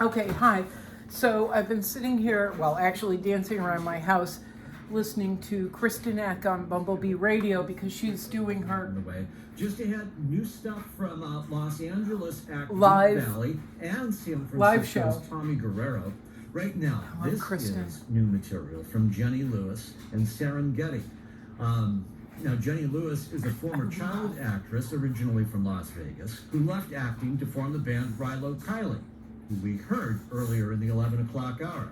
Okay, hi. So I've been sitting here, well, actually dancing around my house, listening to Kristen Eck on Bumblebee Radio because she's doing her Just ahead, new stuff from Los Angeles act live Valley and San live Francisco's show. Tommy Guerrero. Right now, this Kristen. is new material from Jenny Lewis and Serengeti. Now, Jenny Lewis is a former child actress originally from Las Vegas who left acting to form the band Rilo Kiley, who we heard earlier in the 11 o'clock hour.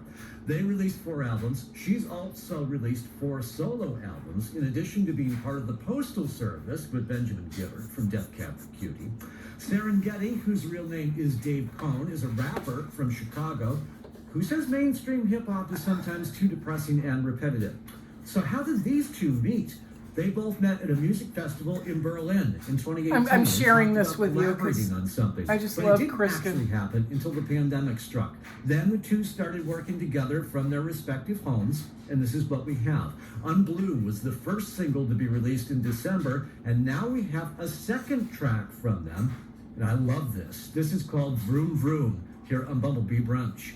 They released 4 albums. She's also released 4 solo albums, in addition to being part of the Postal Service with Benjamin Gibbard from Death Cab for Cutie. Serengeti, whose real name is Dave Cohn, is a rapper from Chicago who says mainstream hip-hop is sometimes too depressing and repetitive. So how did these two meet? They both met at a music festival in Berlin in 2018. I'm sharing this with you because on something. I just but love it didn't Kristen. actually happen until the pandemic struck. Then the two started working together from their respective homes, and this is what we have. Unblue was the first single to be released in December, and now we have a second track from them, and I love this. This is called Vroom Vroom here on Bumblebee Brunch.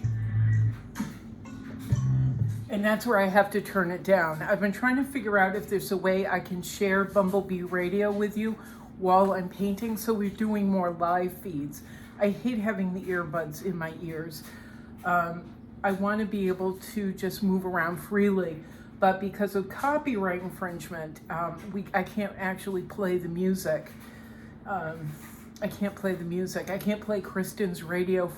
And that's where I have to turn it down. I've been trying to figure out if there's a way I can share Bumblebee Radio with you while I'm painting, so we're doing more live feeds. I hate having the earbuds in my ears. I want to be able to just move around freely, but because of copyright infringement, I can't actually play the music. I can't play the music. I can't play Kristen's radio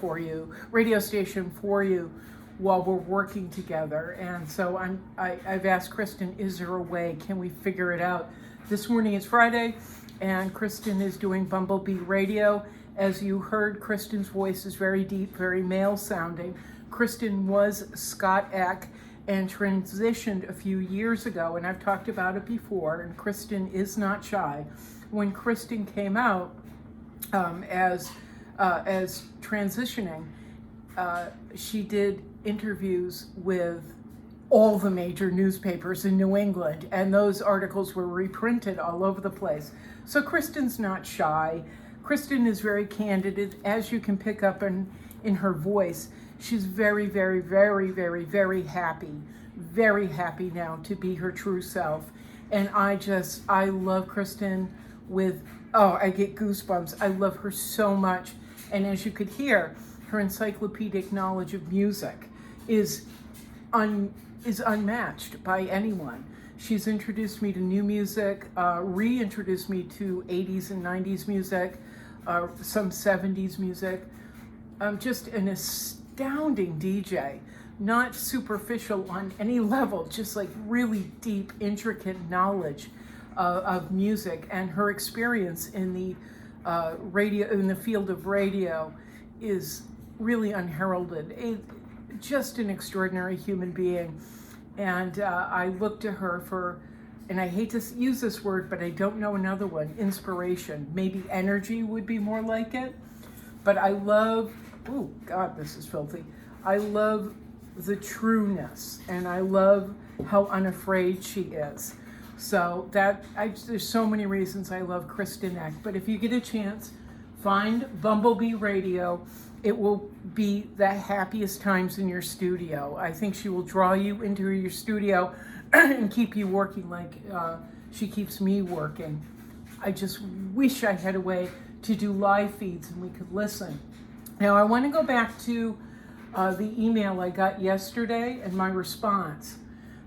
station for you while we're working together. And so I've asked Kristen, is there a way? Can we figure it out? This morning is Friday, and Kristen is doing Bumblebee Radio. As you heard, Kristen's voice is very deep, very male sounding. Kristen was Scott Eck and transitioned a few years ago, and I've talked about it before, and Kristen is not shy. When Kristen came out as transitioning, she did interviews with all the major newspapers in New England, and those articles were reprinted all over the place. So Kristen's not shy. Kristen is very candid, as you can pick up in her voice. She's very, very, very, very, very happy now to be her true self. And I love Kristen I get goosebumps. I love her so much. And as you could hear, her encyclopedic knowledge of music is unmatched by anyone. She's introduced me to new music, reintroduced me to 80s and 90s music, some 70s music. Just an astounding DJ, not superficial on any level, just like really deep, intricate knowledge of music, and her experience in the in the field of radio is really unheralded. Just an extraordinary human being. And I look to her for, and I hate to use this word, but I don't know another one, inspiration. Maybe energy would be more like it. But I love, oh God, this is filthy. I love the trueness, and I love how unafraid she is. So there's so many reasons I love Kristen Eck. But if you get a chance, find Bumblebee Radio. It will be the happiest times in your studio. I think she will draw you into your studio and keep you working like she keeps me working. I just wish I had a way to do live feeds and we could listen. Now I want to go back to the email I got yesterday and my response.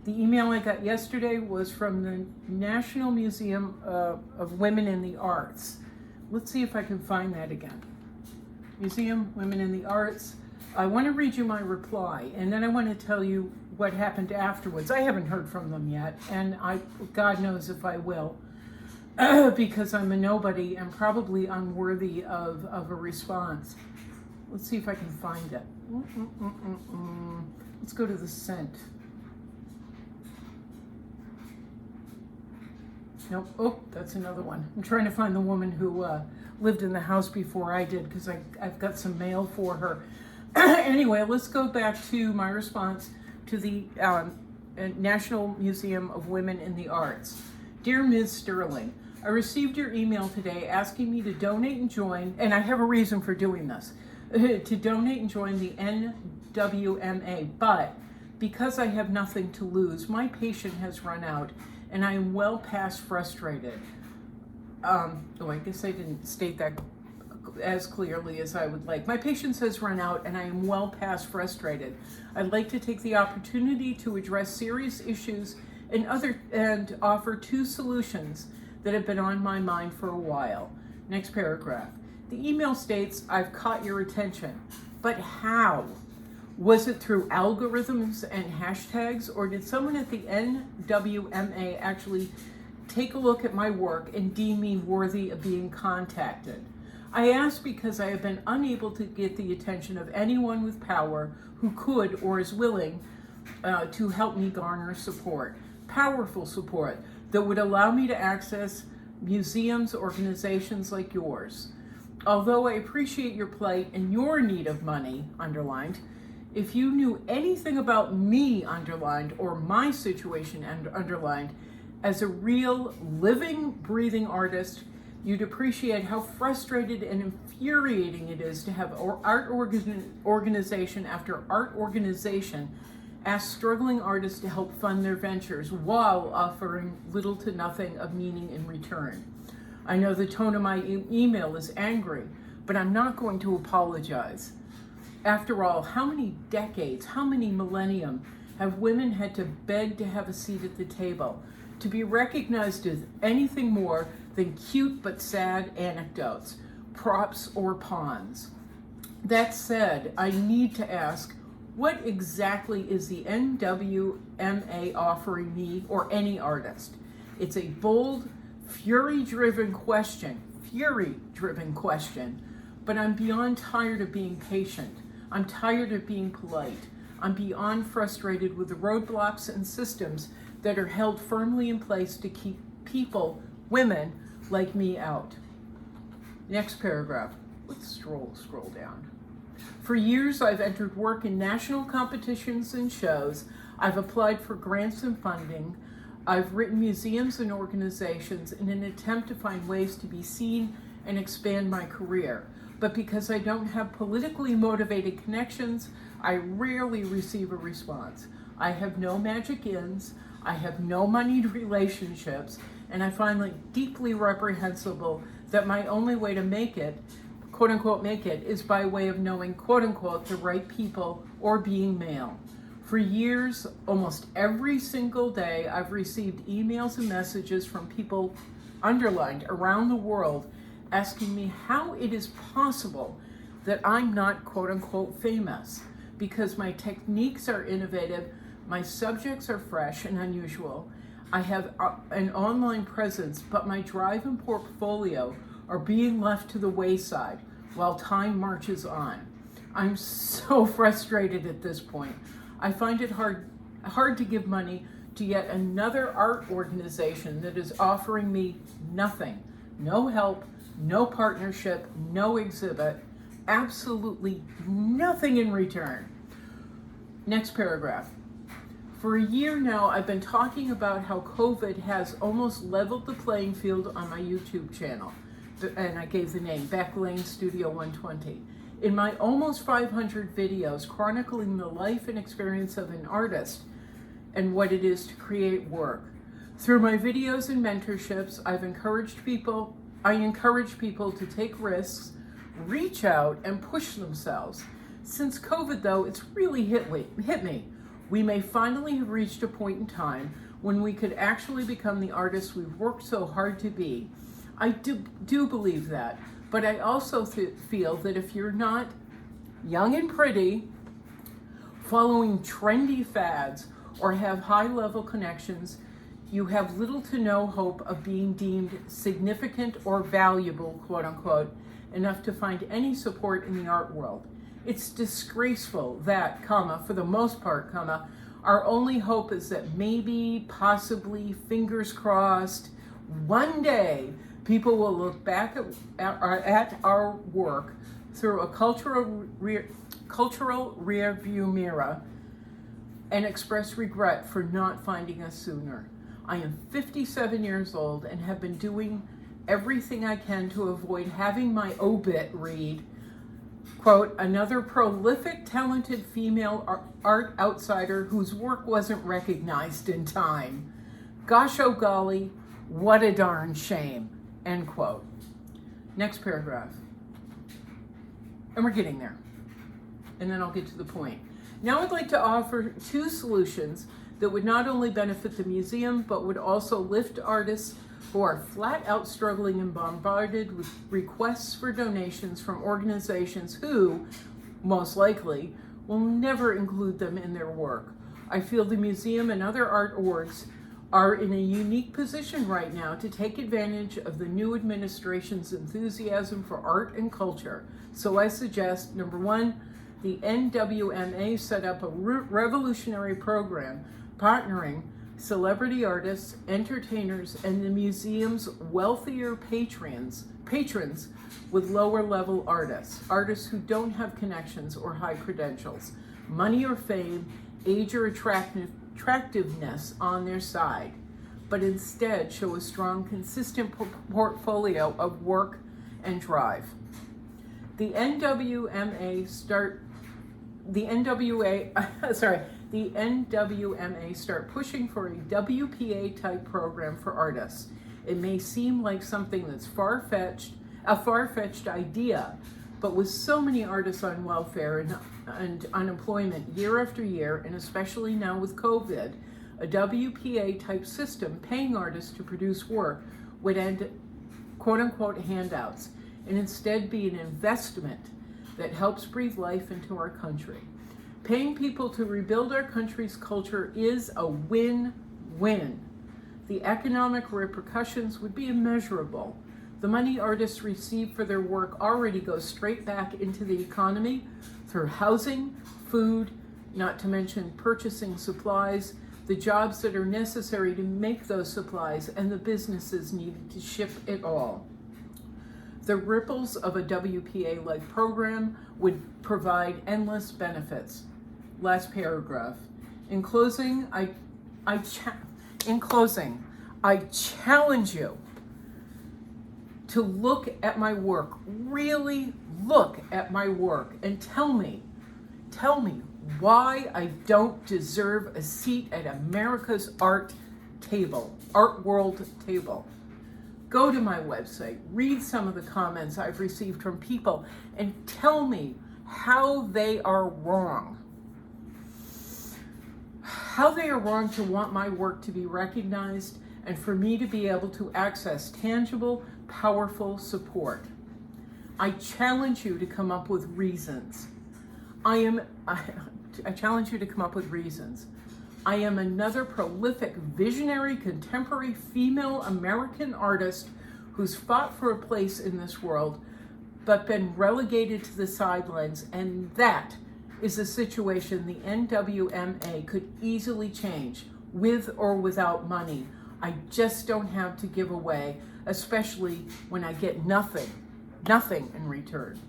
The email I got yesterday was from the National Museum of Women in the Arts. Let's see if I can find that again. Museum, Women in the Arts. I want to read you my reply, and then I want to tell you what happened afterwards. I haven't heard from them yet, and God knows if I will, because I'm a nobody and probably unworthy of a response. Let's see if I can find it. Let's go to the sent. Nope. Oh, that's another one. I'm trying to find the woman who lived in the house before I did, because I've got some mail for her. Anyway, let's go back to my response to the National Museum of Women in the Arts. Dear Ms. Sterling, I received your email today asking me to donate and join, and I have a reason for doing this, to donate and join the NWMA, but because I have nothing to lose, my patience has run out and I am well past frustrated. I guess I didn't state that as clearly as I would like. My patience has run out and I am well past frustrated. I'd like to take the opportunity to address serious issues and offer 2 solutions that have been on my mind for a while. Next paragraph. The email states, I've caught your attention, but how? Was it through algorithms and hashtags, or did someone at the NWMA actually take a look at my work and deem me worthy of being contacted? I ask because I have been unable to get the attention of anyone with power who could or is willing to help me garner support, powerful support that would allow me to access museums, organizations like yours. Although I appreciate your plight and your need of money, underlined, if you knew anything about me, underlined, or my situation, underlined, as a real living, breathing artist, you'd appreciate how frustrated and infuriating it is to have art organization after art organization ask struggling artists to help fund their ventures while offering little to nothing of meaning in return. I know the tone of my email is angry, but I'm not going to apologize. After all, how many decades, how many millennium have women had to beg to have a seat at the table, to be recognized as anything more than cute but sad anecdotes, props or pawns? That said, I need to ask, what exactly is the NWMA offering me or any artist? It's a bold, fury-driven question, but I'm beyond tired of being patient. I'm tired of being polite. I'm beyond frustrated with the roadblocks and systems that are held firmly in place to keep people, women like me, out. Next paragraph. Let's scroll down. For years, I've entered work in national competitions and shows. I've applied for grants and funding. I've written museums and organizations in an attempt to find ways to be seen and expand my career. But because I don't have politically motivated connections, I rarely receive a response. I have no magic ins, I have no moneyed relationships, and I find it deeply reprehensible that my only way to make it, quote unquote make it, is by way of knowing, quote unquote, the right people or being male. For years, almost every single day, I've received emails and messages from people, underlined, around the world, asking me how it is possible that I'm not, quote unquote, famous, because my techniques are innovative, my subjects are fresh and unusual, I have an online presence, but my drive and portfolio are being left to the wayside while time marches on. I'm so frustrated at this point. I find it hard to give money to yet another art organization that is offering me nothing, no help, no partnership, no exhibit, absolutely nothing in return. Next paragraph. For a year now, I've been talking about how COVID has almost leveled the playing field on my YouTube channel, and I gave the name, Back Lane Studio 120. In my almost 500 videos chronicling the life and experience of an artist and what it is to create work. Through my videos and mentorships, I encourage people to take risks, reach out, and push themselves. Since COVID, though, it's really hit me. We may finally have reached a point in time when we could actually become the artists we've worked so hard to be. I do believe that, but I also feel that if you're not young and pretty, following trendy fads, or have high-level connections, you have little to no hope of being deemed significant or valuable, quote unquote, enough to find any support in the art world. It's disgraceful that, for the most part, our only hope is that maybe, possibly, fingers crossed, one day people will look back at our work through a cultural rearview mirror and express regret for not finding us sooner. I am 57 years old and have been doing everything I can to avoid having my obit read, Quote, another prolific, talented female art outsider whose work wasn't recognized in time. Gosh, oh golly, what a darn shame, end quote. Next paragraph. And we're getting there. And then I'll get to the point. Now I'd like to offer 2 solutions that would not only benefit the museum, but would also lift artists who are flat out struggling and bombarded with requests for donations from organizations who, most likely, will never include them in their work. I feel the museum and other art orgs are in a unique position right now to take advantage of the new administration's enthusiasm for art and culture. So I suggest, number 1, the NWMA set up a revolutionary program partnering celebrity artists, entertainers, and the museum's wealthier patrons with lower level artists who don't have connections or high credentials, money or fame, age or attractiveness on their side, but instead show a strong, consistent portfolio of work and drive. The NWMA start pushing for a WPA type program for artists. It may seem like something that's a far-fetched idea, but with so many artists on welfare and unemployment year after year, and especially now with COVID, a WPA type system paying artists to produce work would end quote-unquote handouts and instead be an investment that helps breathe life into our country. Paying people to rebuild our country's culture is a win-win. The economic repercussions would be immeasurable. The money artists receive for their work already goes straight back into the economy through housing, food, not to mention purchasing supplies, the jobs that are necessary to make those supplies, and the businesses needed to ship it all. The ripples of a WPA-like program would provide endless benefits. Last paragraph. In closing, I challenge you to look at my work, really look at my work, and tell me why I don't deserve a seat at America's art world table. Go to my website, read some of the comments I've received from people, and tell me how they are wrong. How they are wrong to want my work to be recognized and for me to be able to access tangible, powerful support. I challenge you to come up with reasons. I challenge you to come up with reasons. I am another prolific, visionary, contemporary female American artist who's fought for a place in this world, but been relegated to the sidelines, and that is a situation the NWMA could easily change, with or without money. I just don't have to give away, especially when I get nothing in return.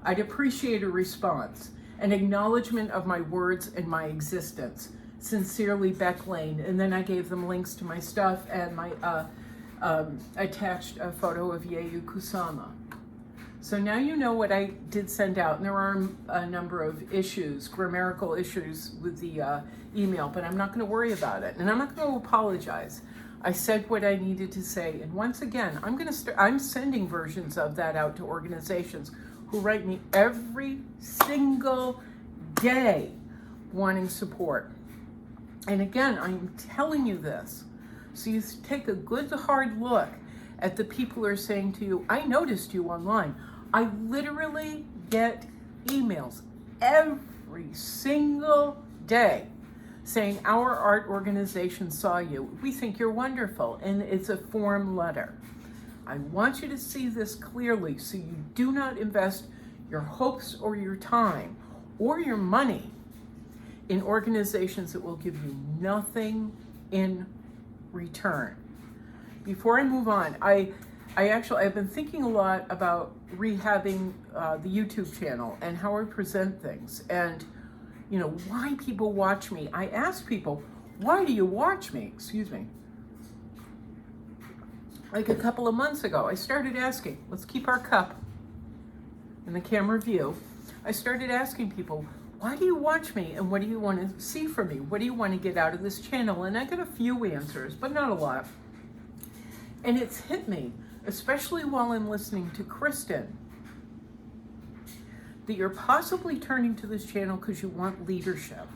I'd appreciate a response, an acknowledgement of my words and my existence. Sincerely, Beck Lane. And then I gave them links to my stuff and my attached a photo of Yeyu Kusama. So now you know what I did send out, and there are a number of issues, grammatical issues with the email, but I'm not going to worry about it, and I'm not going to apologize. I said what I needed to say, and once again, I'm sending versions of that out to organizations who write me every single day wanting support. And again, I'm telling you this, so you take a good hard look at the people who are saying to you, I noticed you online. I literally get emails every single day saying our art organization saw you. We think you're wonderful, and it's a form letter. I want you to see this clearly so you do not invest your hopes or your time or your money in organizations that will give you nothing in return. Before I move on, I've been thinking a lot about rehabbing the YouTube channel and how I present things, and why people watch me. I ask people, why do you watch me? Excuse me. Like a couple of months ago, I started asking, let's keep our cup in the camera view. I started asking people, why do you watch me and what do you want to see from me? What do you want to get out of this channel? And I got a few answers, but not a lot. And it's hit me, especially while I'm listening to Kristen, that you're possibly turning to this channel because you want leadership.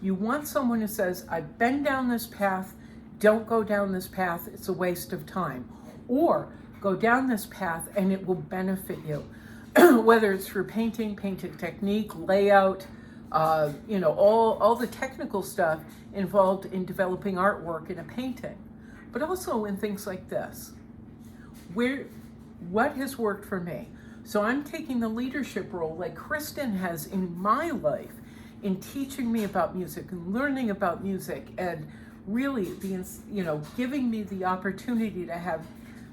You want someone who says, I've been down this path, don't go down this path, it's a waste of time. Or go down this path and it will benefit you. Whether it's through painting technique, layout, all the technical stuff involved in developing artwork in a painting, but also in things like this. What has worked for me? So I'm taking the leadership role like Kristen has in my life in teaching me about music and learning about music and really giving me the opportunity to have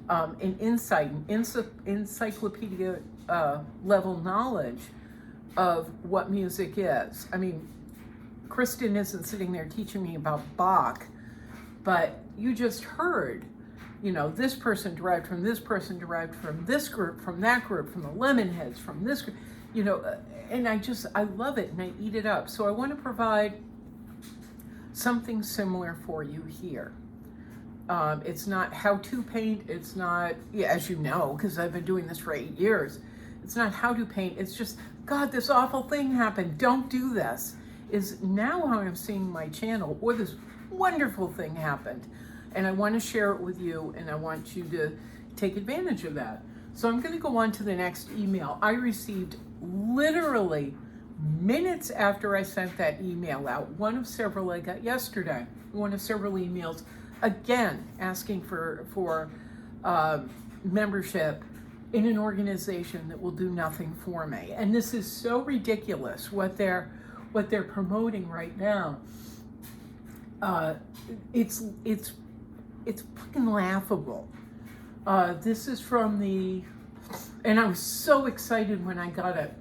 an insight, encyclopedia level knowledge of what music is. I mean, Kristen isn't sitting there teaching me about Bach, but you just heard, this person derived from this person, derived from this group, from that group, from the Lemonheads, from this group, and I love it and I eat it up. So I want to provide something similar for you here. It's not how to paint. It's not, as you know, because I've been doing this for 8 years. It's not how to paint. It's just, God, this awful thing happened. Don't do this. Is now how I'm seeing my channel, or this wonderful thing happened. And I want to share it with you, and I want you to take advantage of that. So I'm going to go on to the next email. I received literally minutes after I sent that email out, one of several I got yesterday, one of several emails, again, asking for membership in an organization that will do nothing for me. And this is so ridiculous what they're promoting right now. It's fucking laughable. This is from and I was so excited when I got it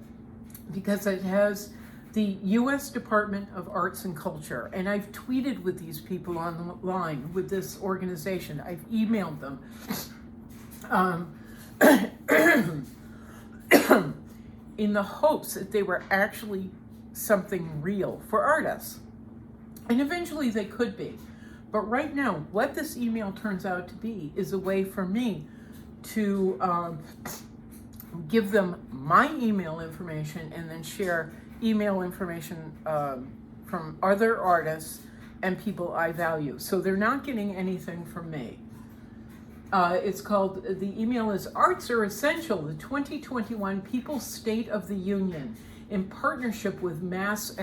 because it has the U.S. Department of Arts and Culture, and I've tweeted with these people online with this organization. I've emailed them. In the hopes that they were actually something real for artists. And eventually they could be. But right now, what this email turns out to be is a way for me to give them my email information and then share email information from other artists and people I value. So they're not getting anything from me. It's called, the email is Arts Are Essential, the 2021 People's State of the Union, in partnership with Mass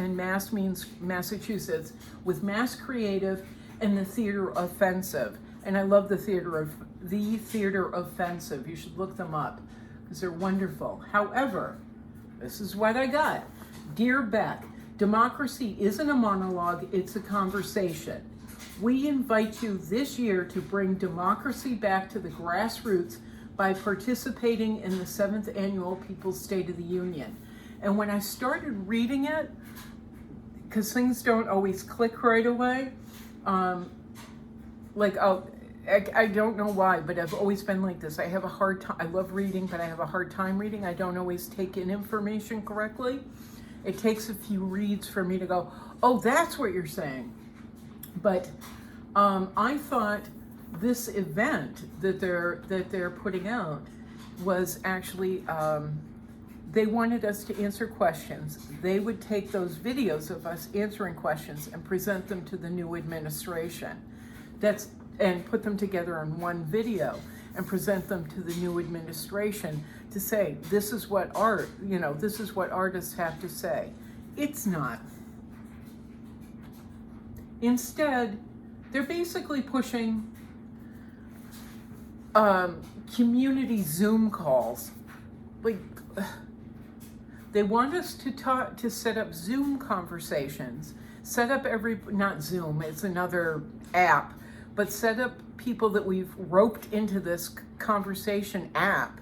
means Massachusetts, with Mass Creative and the Theater Offensive. And I love the Theater Offensive. You should look them up because they're wonderful. However, this is what I got. Dear Beck, democracy isn't a monologue, it's a conversation. We invite you this year to bring democracy back to the grassroots by participating in the 7th Annual People's State of the Union. And when I started reading it, because things don't always click right away, I don't know why, but I've always been like this. I have a hard time, I love reading, but I have a hard time reading. I don't always take in information correctly. It takes a few reads for me to go, oh, that's what you're saying. But I thought this event that they're putting out was actually, they wanted us to answer questions. They would take those videos of us answering questions and present them to the new administration. And put them together in one video and present them to the new administration to say, this is what this is what artists have to say. It's not. Instead, they're basically pushing community Zoom calls. They want us to set up Zoom conversations, set up not Zoom, it's another app, but set up people that we've roped into this conversation app,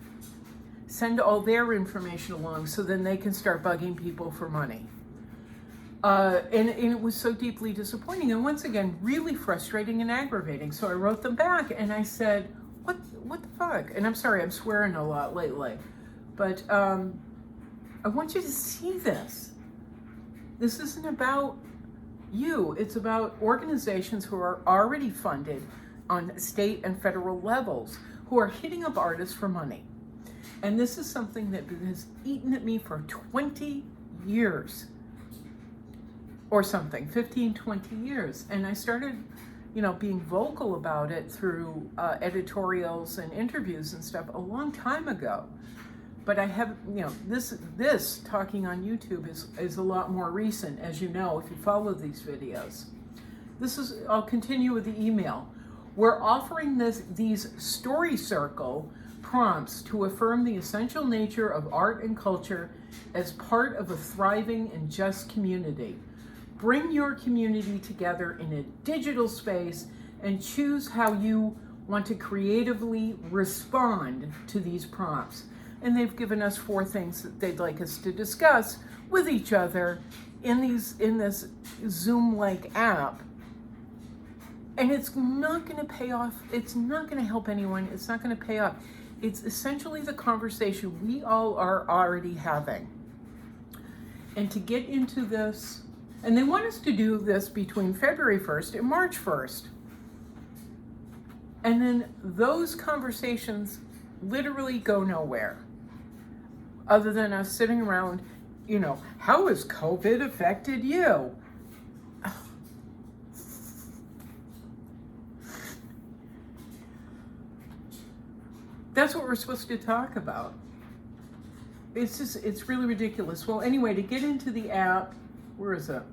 send all their information along so then they can start bugging people for money. And it was so deeply disappointing and once again, really frustrating and aggravating. So I wrote them back and I said, what the fuck? And I'm sorry, I'm swearing a lot lately. But I want you to see this. This isn't about you. It's about organizations who are already funded on state and federal levels who are hitting up artists for money. And this is something that has eaten at me for 20 years or something, 15, 20 years. And I started, being vocal about it through editorials and interviews and stuff a long time ago. But I have, this talking on YouTube is a lot more recent, as you know, if you follow these videos. I'll continue with the email. We're offering these story circle prompts to affirm the essential nature of art and culture as part of a thriving and just community. Bring your community together in a digital space and choose how you want to creatively respond to these prompts. And they've given us 4 things that they'd like us to discuss with each other in this Zoom-like app. And it's not going to pay off. It's not going to help anyone. It's not going to pay off. It's essentially the conversation we all are already having. And to get into this, and they want us to do this between February 1st and March 1st. And then those conversations literally go nowhere. Other than us sitting around, how has COVID affected you? That's what we're supposed to talk about. It's really ridiculous. Well, anyway, to get into the app, where is it?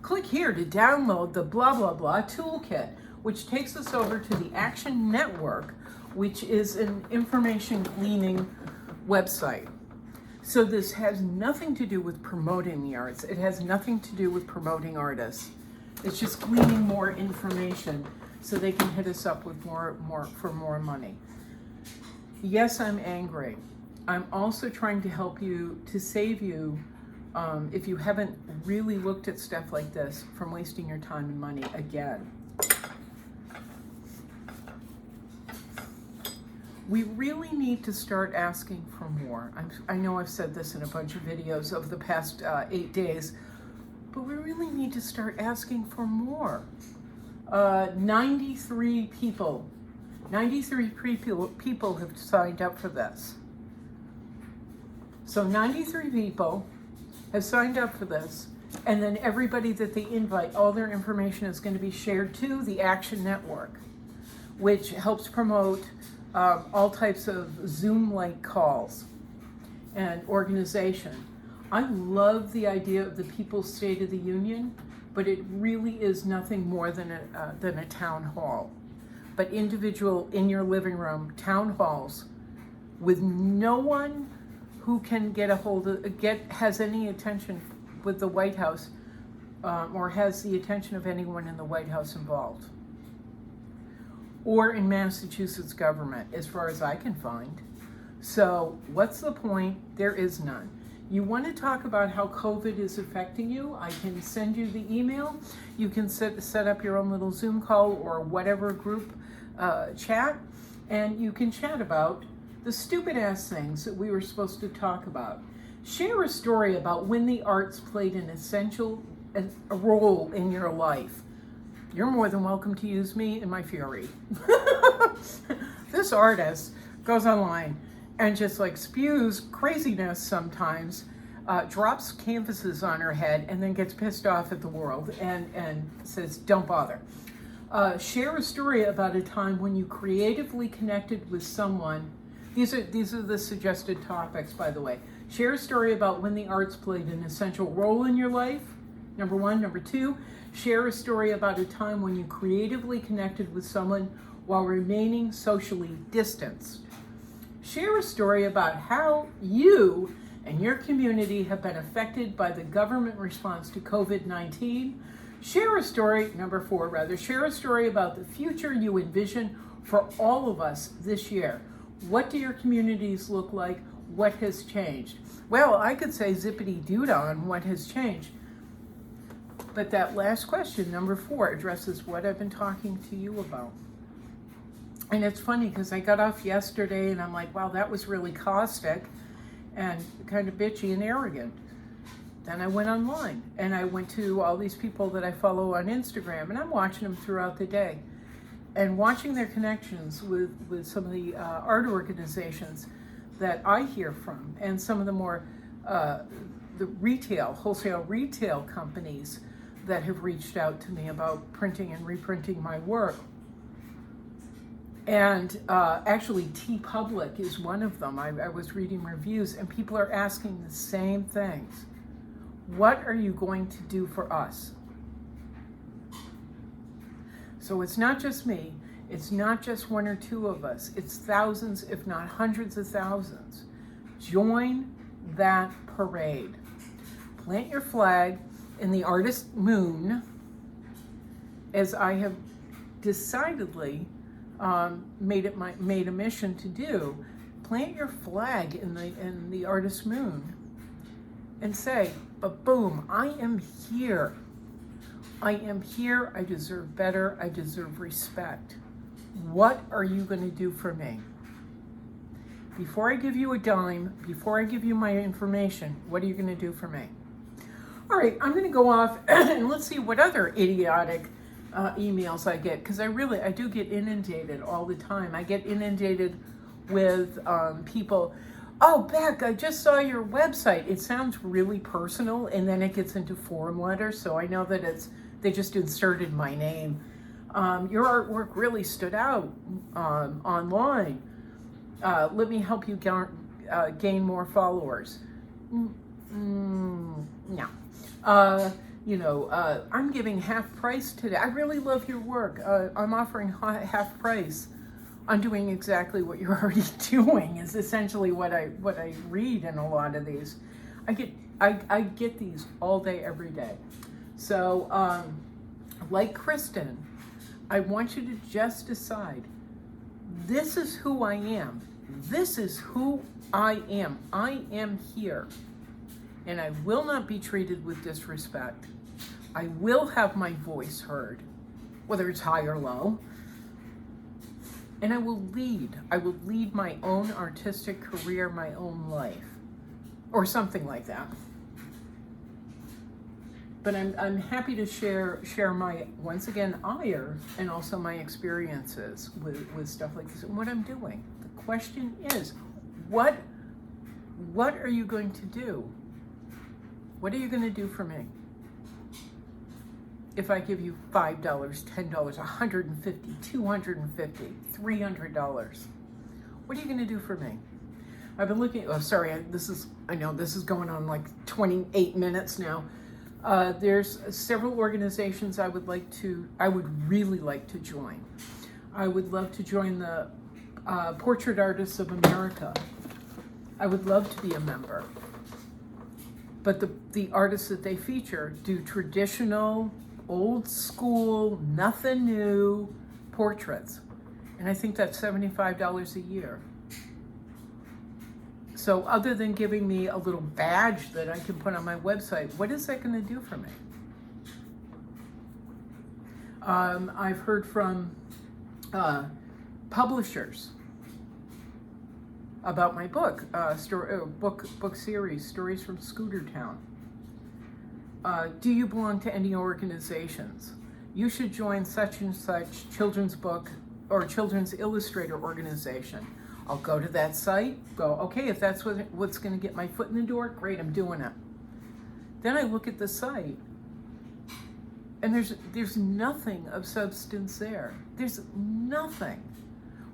Click here to download the blah, blah, blah toolkit, which takes us over to the Action Network, which is an information gleaning website. So this has nothing to do with promoting the arts. It has nothing to do with promoting artists. It's just gleaning more information so they can hit us up with more money. Yes, I'm angry. I'm also trying to help you, to save you, if you haven't really looked at stuff like this, from wasting your time and money again. We really need to start asking for more. I know I've said this in a bunch of videos over the past 8 days, but we really need to start asking for more. 93 people have signed up for this. So 93 people have signed up for this, and then everybody that they invite, all their information is going to be shared to the Action Network, which helps promote all types of Zoom-like calls and organization. I love the idea of the People's State of the Union, but it really is nothing more than a town hall. But individual, in your living room, town halls with no one who can get a hold of, has any attention with the White House or has the attention of anyone in the White House involved. Or in Massachusetts government, as far as I can find. So what's the point? There is none. You want to talk about how COVID is affecting you? I can send you the email. You can set up your own little Zoom call or whatever group chat, and you can chat about the stupid ass things that we were supposed to talk about. Share a story about when the arts played an essential role in your life. You're more than welcome to use me in my fury. This artist goes online and just spews craziness sometimes, drops canvases on her head, and then gets pissed off at the world and says, don't bother. Share a story about a time when you creatively connected with someone. These are the suggested topics, by the way. Share a story about when the arts played an essential role in your life, number 1. Number 2, share a story about a time when you creatively connected with someone while remaining socially distanced. Share a story about how you and your community have been affected by the government response to COVID-19. Share a story, number 4 share a story about the future you envision for all of us this year. What do your communities look like? What has changed? Well, I could say zippity-doo-dah on what has changed. But that last question, number 4, addresses what I've been talking to you about. And it's funny because I got off yesterday and I'm like, wow, that was really caustic. and kind of bitchy and arrogant. Then I went online and I went to all these people that I follow on Instagram, and I'm watching them throughout the day and watching their connections with some of the art organizations that I hear from, and some of the more the wholesale retail companies that have reached out to me about printing and reprinting my work. And actually TeePublic is one of them. I was reading reviews and people are asking the same things. What are you going to do for us? So it's not just me, it's not just one or two of us, it's thousands, if not hundreds of thousands. Join that parade. Plant your flag in the artist moon, as I have decidedly made a mission to do. Plant your flag in the artist moon and say, but boom, I am here. I am here, I deserve better, I deserve respect. What are you going to do for me? Before I give you a dime, before I give you my information, what are you going to do for me? All right, I'm going to go off and let's see what other idiotic emails I get, because I do get inundated all the time. I get inundated with people, oh, Beck, I just saw your website. It sounds really personal, and then it gets into form letters, so I know that they just inserted my name. Your artwork really stood out online. Let me help you gain more followers. No. I'm giving half price today. I really love your work. I'm offering half price. I'm doing exactly what you're already doing is essentially what I read in a lot of these. I get these all day, every day. So, like Kristen, I want you to just decide, this is who I am. This is who I am. I am here. And I will not be treated with disrespect. I will have my voice heard, whether it's high or low. And I will lead. I will lead my own artistic career, my own life, or something like that. But I'm happy to share my, once again, ire and also my experiences with stuff like this and what I'm doing. The question is, what are you going to do? What are you going to do for me? If I give you $5, $10, $150, $250, $300, what are you going to do for me? I've been looking, I know this is going on like 28 minutes now. There's several organizations I would really like to join. I would love to join the Portrait Artists of America. I would love to be a member. But the artists that they feature do traditional, old school, nothing new portraits. And I think that's $75 a year. So other than giving me a little badge that I can put on my website, what is that going to do for me? I've heard from publishers about my book, book series, Stories from Scootertown. Do you belong to any organizations? You should join such and such children's book or children's illustrator organization. I'll go to that site, okay, if that's what's going to get my foot in the door, great, I'm doing it. Then I look at the site, and there's nothing of substance there. There's nothing.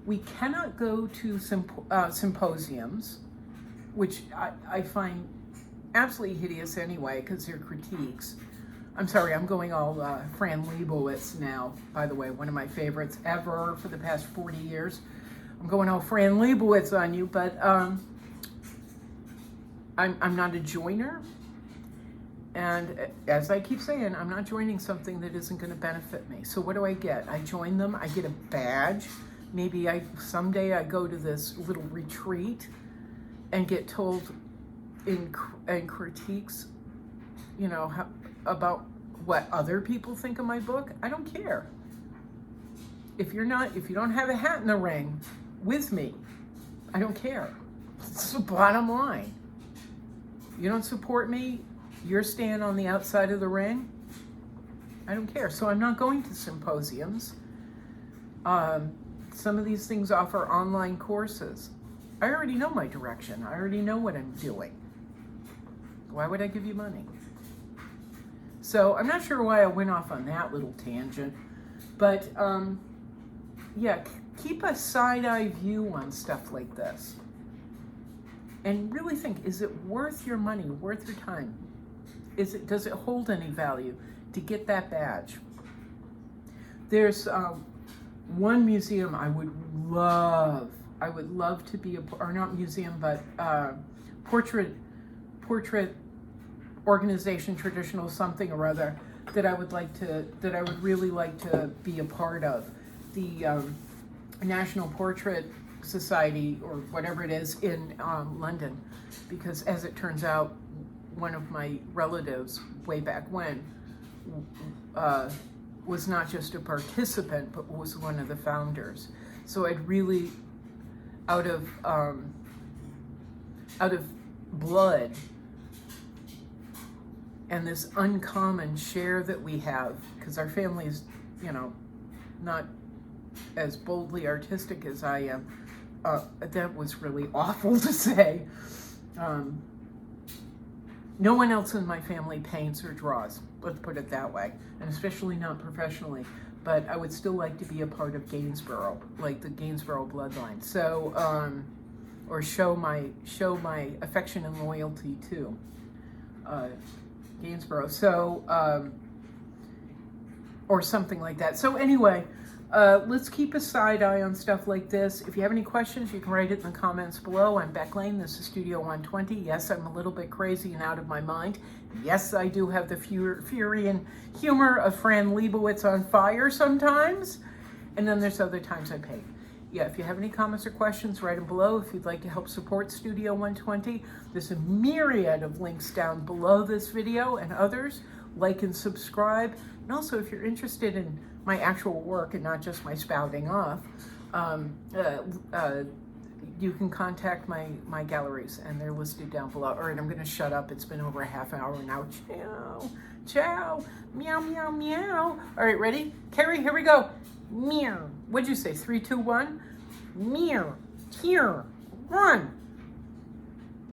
We cannot go to symposiums, which I find absolutely hideous anyway, because they're critiques. I'm sorry, I'm going all Fran Lebowitz now, by the way, one of my favorites ever for the past 40 years. I'm going all Fran Lebowitz on you, but I'm not a joiner. And as I keep saying, I'm not joining something that isn't going to benefit me. So what do I get? I join them, I get a badge. Maybe someday I go to this little retreat and get told in critiques, about what other people think of my book. I don't care. If you don't have a hat in the ring with me, I don't care. It's the bottom line. You don't support me, you're staying on the outside of the ring. I don't care. So I'm not going to symposiums. Some of these things offer online courses. I already know my direction. I already know what I'm doing. Why would I give you money? So I'm not sure why I went off on that little tangent, but yeah, keep a side-eye view on stuff like this. And really think, is it worth your money, worth your time? Does it hold any value to get that badge? There's one museum I would love to be or not museum, but portrait organization, traditional something or other, that I would really like to be a part of. The National Portrait Society, or whatever it is, in London, because as it turns out, one of my relatives way back when was not just a participant, but was one of the founders. So I'd really, out of blood and this uncommon share that we have, because our family's, not as boldly artistic as I am. That was really awful to say. No one else in my family paints or draws, let's put it that way, and especially not professionally, but I would still like to be a part of Gainsborough, like the Gainsborough bloodline. So, or show my affection and loyalty to Gainsborough. So, or something like that. So anyway, let's keep a side eye on stuff like this. If you have any questions, you can write it in the comments below. I'm Beck Lane. This is Studio 120. Yes, I'm a little bit crazy and out of my mind. Yes, I do have the fury and humor of Fran Lebowitz on fire sometimes. And then there's other times I paint. Yeah, if you have any comments or questions, write them below. If you'd like to help support Studio 120, there's a myriad of links down below this video and others. Like and subscribe. And also, if you're interested in my actual work and not just my spouting off, you can contact my galleries, and they're listed down below. All right, I'm going to shut up. It's been over a half hour now. Ciao, ciao, meow, meow, meow. All right, ready? Carrie, here we go. Meow. What'd you say? 3, 2, 1? Meow. Here. Run.